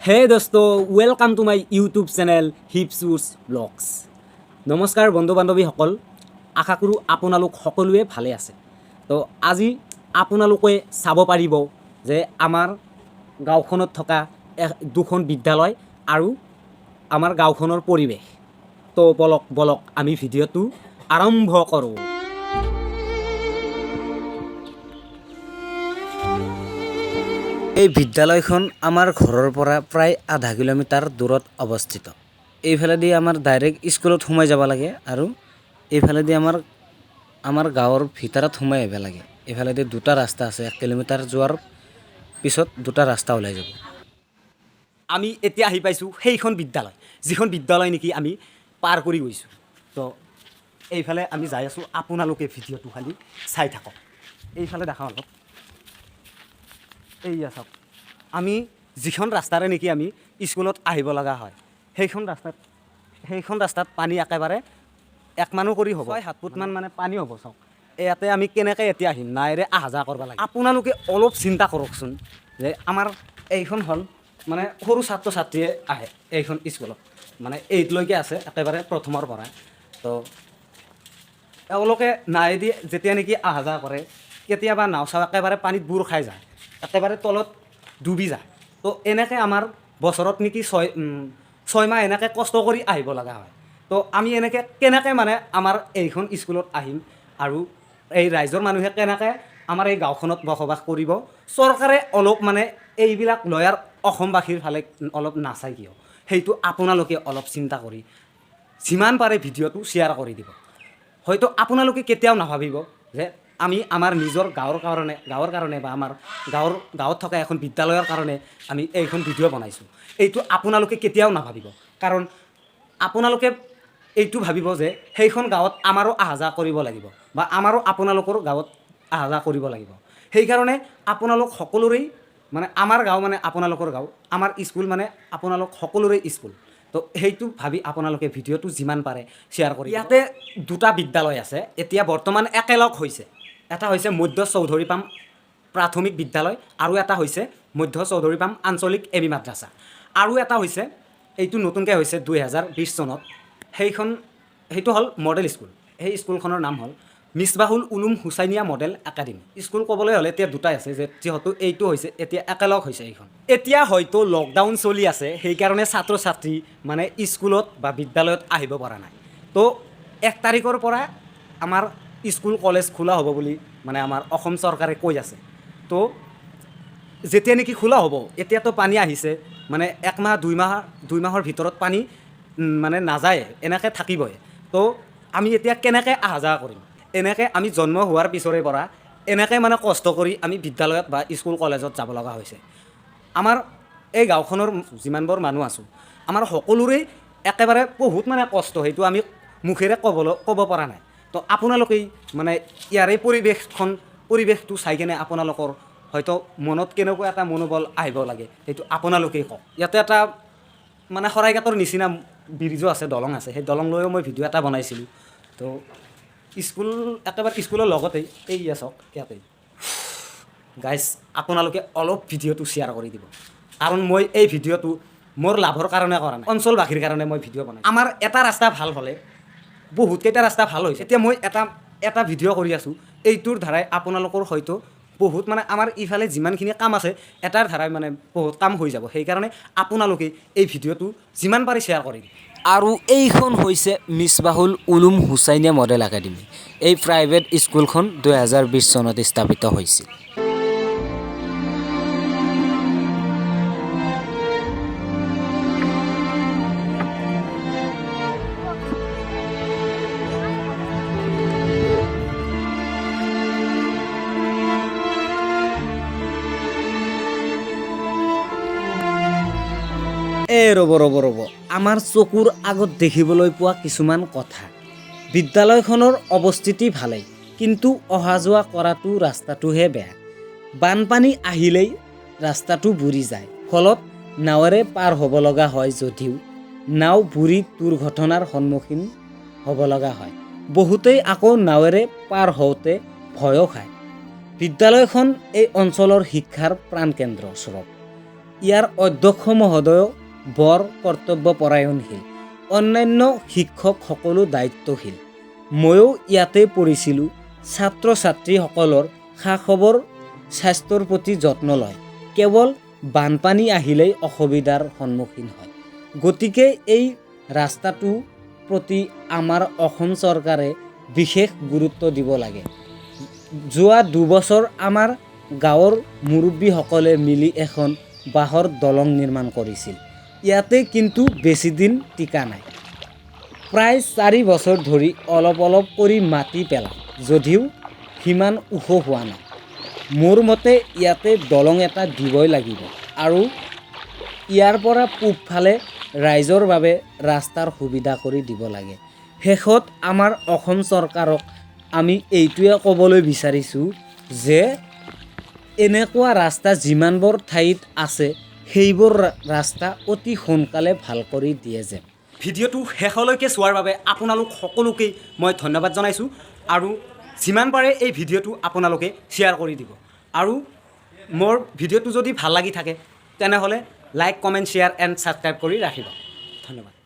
হে দোস্ত, welcome to my YouTube channel হিপছুছ ব্লগছ। নমস্কাৰ বন্ধু বান্ধৱীসকল, আশা কৰোঁ আপোনালোক সকলোৱে ভালে আছে। তো আজি আপোনালোকে চাব পাৰিব যে আমাৰ গাঁওখনত থকা দুখন বিদ্যালয় আৰু আমাৰ গাঁওখনৰ পৰিৱেশ। তো বলক আমি ভিডিঅ'টো আৰম্ভ কৰোঁ। এই বিদ্যালয়খন আমাৰ ঘৰৰ পৰা প্ৰায় আধা কিলোমিটাৰ দূৰত অৱস্থিত। এইফালেদি আমাৰ ডাইৰেক্ট স্কুলত সোমাই যাব লাগে আৰু এইফালেদি আমাৰ গাঁৱৰ ভিতৰত সোমাই আহিব লাগে। এইফালেদি দুটা ৰাস্তা আছে, 1 কিলোমিটাৰ যোৱাৰ পিছত দুটা ৰাস্তা ওলাই যাব। আমি এতিয়া আহি পাইছোঁ সেইখন বিদ্যালয়, যিখন বিদ্যালয় নেকি আমি পাৰ কৰি গৈছোঁ। তো এইফালে আমি যাই আছোঁ, আপোনালোকে ভিডিঅ'টো খালি চাই থাকক। এইফালে দেখা অলপ, এইয়া চাওক, আমি যিখন ৰাস্তাৰে নেকি আমি স্কুলত আহিব লগা হয় সেইখন ৰাস্তাত পানী একেবাৰে 1 মানো কৰি হ'ব, 6-7 ফুটমান মানে পানী হ'ব। চাওক ইয়াতে আমি কেনেকৈ এতিয়া আহিম, নাইৰে অহা যোৱা কৰিব লাগে। আপোনালোকে অলপ চিন্তা কৰকচোন যে আমাৰ এইখন হ'ল মানে সৰু ছাত্ৰ ছাত্ৰীয়ে আহে এইখন স্কুলত, মানে 8লৈকে আছে একেবাৰে প্ৰথমৰ পৰা। তো এওঁলোকে নাৱেদি যেতিয়া নেকি অহা যোৱা কৰে, কেতিয়াবা নাও চাও একেবাৰে পানীত বুৰ খাই যায়, একেবাৰে তলত ডুবি যায়। তো এনেকৈ আমাৰ বছৰত নেকি 6 মাহ এনেকৈ কষ্ট কৰি আহিব লগা হয়। তো আমি এনেকৈ কেনেকৈ মানে আমাৰ এইখন স্কুলত আহিম আৰু এই ৰাইজৰ মানুহে কেনেকৈ আমাৰ এই গাঁওখনত বসবাস কৰিব? চৰকাৰে অলপ মানে এইবিলাক লৈ আৰু অসমবাসীৰ ফালে অলপ নাচায় কিয়, সেইটো আপোনালোকে অলপ চিন্তা কৰি যিমান পাৰে ভিডিঅ'টো শ্বেয়াৰ কৰি দিব। হয়তো আপোনালোকে কেতিয়াও নাভাবিব যে আমি আমাৰ নিজৰ গাঁৱৰ কাৰণে বা আমাৰ গাঁৱত থকা এখন বিদ্যালয়ৰ কাৰণে আমি এইখন ভিডিঅ' বনাইছোঁ, এইটো আপোনালোকে কেতিয়াও নাভাবিব। কাৰণ আপোনালোকে এইটো ভাবিব যে সেইখন গাঁৱত আমাৰো অহা যোৱা কৰিব লাগিব বা আমাৰো আপোনালোকৰ গাঁৱত অহা যোৱা কৰিব লাগিব। সেইকাৰণে আপোনালোক সকলোৰেই মানে আমাৰ গাঁও মানে আপোনালোকৰ গাঁও, আমাৰ স্কুল মানে আপোনালোক সকলোৰে স্কুল। তো সেইটো ভাবি আপোনালোকে ভিডিঅ'টো যিমান পাৰে শ্বেয়াৰ কৰি। ইয়াতে দুটা বিদ্যালয় আছে এতিয়া বৰ্তমান একেলগ হৈছে। এটা হৈছে মধ্য চৌধুৰীপাম প্ৰাথমিক বিদ্যালয় আৰু এটা হৈছে মধ্য চৌধুৰীপাম আঞ্চলিক এমি মাদ্ৰাছা, আৰু এটা হৈছে এইটো নতুনকৈ হৈছে 2020 চনত, সেইটো হ'ল মডেল স্কুল। সেই স্কুলখনৰ নাম হ'ল Misbahul Uloom Husainia model academy. School ক'বলৈ হ'লে এতিয়া দুটাই আছে, যিহেতু এইটো হৈছে এতিয়া একেলগ হৈছে এইখন। এতিয়া হয়তো লকডাউন চলি আছে, সেইকাৰণে ছাত্ৰ ছাত্ৰী মানে স্কুলত বা বিদ্যালয়ত আহিব পৰা নাই। তো 1 তাৰিখৰ পৰা আমাৰ স্কুল কলেজ খোলা হ'ব বুলি মানে আমাৰ অসম চৰকাৰে কৈ আছে। তো যেতিয়া নেকি খোলা হ'ব, এতিয়াতো পানী আহিছে, মানে 1 মাহ 2 মাহৰ ভিতৰত পানী মানে নাযায়, এনেকৈ থাকিবই। তো আমি এতিয়া কেনেকৈ অহা যোৱা কৰিম? এনেকৈ আমি জন্ম হোৱাৰ পিছৰে পৰা এনেকৈ মানে কষ্ট কৰি আমি বিদ্যালয়ত বা স্কুল কলেজত যাব লগা হৈছে। আমাৰ এই গাঁওখনৰ যিমানবোৰ মানুহ আছোঁ, আমাৰ সকলোৰে একেবাৰে বহুত মানে কষ্ট, সেইটো আমি মুখেৰে ক'ব পৰা নাই। তো আপোনালোকেই মানে ইয়াৰে পৰিৱেশটো চাই কেনে আপোনালোকৰ হয়তো মনত কেনেকুৱা এটা মনোবল আহিব লাগে, সেইটো আপোনালোকেই কওক। ইয়াতে এটা মানে শৰাইঘাটৰ নিচিনা ব্ৰিজো আছে, দলং আছে, সেই দলং লৈও মই ভিডিঅ' এটা বনাইছিলোঁ। তো একেবাৰে স্কুলৰ লগতেই এই চাওক ইয়াতেই। গাইজ আপোনালোকে অলপ ভিডিঅ'টো শ্বেয়াৰ কৰি দিব, কাৰণ মই এই ভিডিঅ'টো মোৰ লাভৰ কাৰণে কৰা নাই, অঞ্চলবাসীৰ কাৰণে মই ভিডিঅ' বনাই। আমাৰ এটা ৰাস্তা ভাল হ'লে বহুতকেইটা ৰাস্তা ভাল হৈছে। এতিয়া মই এটা ভিডিঅ' কৰি আছোঁ, এইটোৰ ধাৰাই আপোনালোকৰ হয়তো বহুত মানে আমাৰ ইফালে যিমানখিনি কাম আছে এটাৰ ধাৰাই মানে বহুত কাম হৈ যাব। সেইকাৰণে আপোনালোকে এই ভিডিঅ'টো যিমান পাৰে শ্বেয়াৰ কৰি দিব। আৰু এইখন হৈছে মিছবাহুল উলুম হুছাইনিয়া মডেল একাডেমী। এই প্ৰাইভেট স্কুলখন 2020 চনত স্থাপিত হৈছিল। ৰ'ব, আমাৰ চকুৰ আগত দেখিবলৈ পোৱা কিছুমান কথা। বিদ্যালয়খনৰ অৱস্থিতি ভালেই, কিন্তু অহা যোৱা কৰাটো ৰাস্তাটোহে বেয়া। বানপানী আহিলেই ৰাস্তাটো বুৰি যায়, ফলত নাৱেৰে পাৰ হ'ব লগা হয় যদিও নাও বুৰি দুৰ্ঘটনাৰ সন্মুখীন হ'ব লগা হয়। বহুতেই আকৌ নাৱেৰে পাৰ হওঁতে ভয়ো খায়। বিদ্যালয়খন এই অঞ্চলৰ শিক্ষাৰ প্ৰাণকেন্দ্ৰ স্বৰূপ। ইয়াৰ অধ্যক্ষ মহোদয় বৰ কৰ্তব্যপৰায়ণশীল, অন্যান্য শিক্ষক সকলো দায়িত্বশীল। ময়ো ইয়াতে পঢ়িছিলোঁ। ছাত্ৰ ছাত্ৰীসকলৰ খা খবৰ, স্বাস্থ্যৰ প্ৰতি যত্ন লয়। কেৱল বানপানী আহিলেই অসুবিধাৰ সন্মুখীন হয়। গতিকে এই ৰাস্তাটোৰ প্ৰতি আমাৰ অসম চৰকাৰে বিশেষ গুৰুত্ব দিব লাগে। যোৱা 2 বছৰ আমাৰ গাঁৱৰ মুৰব্বীসকলে মিলি এখন বাঁহৰ দলং নিৰ্মাণ কৰিছিল। ইয়াতে কিন্তু বেছি দিন টিকা নাই। প্ৰায় 4 বছৰ ধৰি অলপ অলপ কৰি মাটি পেলায়, যদিও সিমান ওখ হোৱা নাই। মোৰ মতে ইয়াতে দলং এটা দিবই লাগিব আৰু ইয়াৰ পৰা পূবফালে ৰাইজৰ বাবে ৰাস্তাৰ সুবিধা কৰি দিব লাগে। শেষত আমাৰ অসম চৰকাৰক আমি এইটোৱে ক'বলৈ বিচাৰিছোঁ যে এনেকুৱা ৰাস্তা যিমানবোৰ ঠাইত আছে সেইবোৰ ৰাস্তা অতি সোনকালে ভাল কৰি দিয়ে যেন। ভিডিঅ'টো শেষলৈকে চোৱাৰ বাবে আপোনালোক সকলোকেই মই ধন্যবাদ জনাইছোঁ আৰু যিমান পাৰে এই ভিডিঅ'টো আপোনালোকে শ্বেয়াৰ কৰি দিব আৰু মোৰ ভিডিঅ'টো যদি ভাল লাগি থাকে তেনেহ'লে like, comment, share and subscribe কৰি ৰাখিব। ধন্যবাদ।